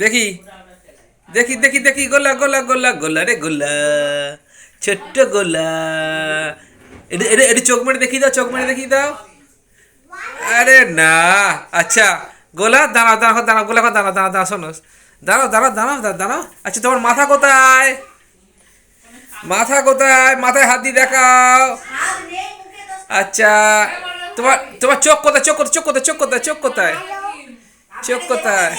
দেখি দেখি দেখি দেখি গোলা গোলা গোলা গোলা রে গোলা, ছোট্ট গোলা। এটা এটা এটা চোখ মেরে দেখি দাও, চোখ মেরে দেখি দাও। আরে না, আচ্ছা গোলা দাঁড়াও দাঁড়াও দাঁড়াও, গোলা দাঁড়াও দাঁড়াও দাঁড়াও, শোনো, দাঁড়াও দাঁড়াও দাঁড়াও দাঁড়াও। আচ্ছা তোমার মাথা কোথায়? মাথা কোথায়? মাথায় হাত দিয়ে দেখাও। আচ্ছা তোমার তোমার চোখ কোথায়? চোখ কোথায়? চোখ কোথায়? চোখ কোথায়? চোখ কোথায়? চোখ কোথায়?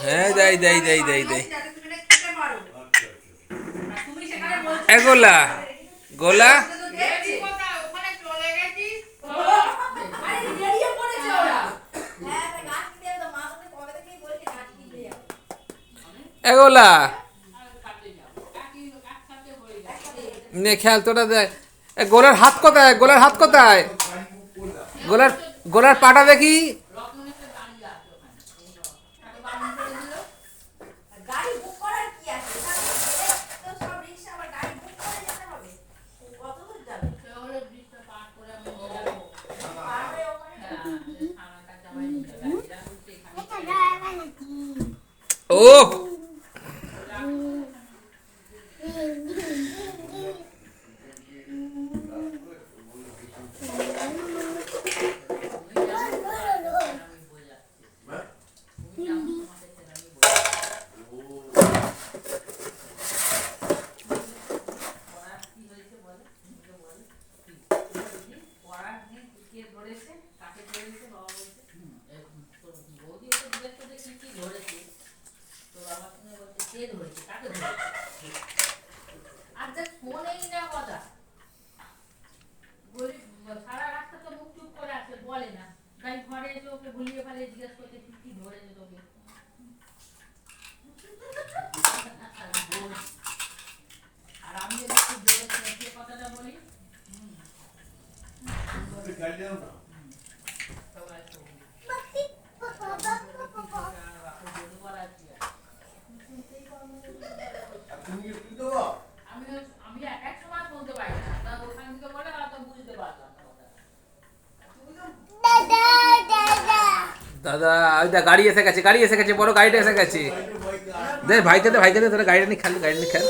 হ্যাঁ দেয় দেয় দেয় দেয় দেয়। গোলা গোলা এগোলা নে খেয়াল তোটা দেয়। গোলার হাত কোথায়? গোলার হাত কোথায়? গোলার গোলার পাটা দেখি। ও দাদা ওইটা গাড়ি এসে গেছে, গাড়ি এসে গেছে, বড় গাড়িটা এসে গেছে। দে ভাইকে দে, ভাইকে দে, তোরা গাড়িটা নিয়ে খেল, গাড়ি নিয়ে খেল।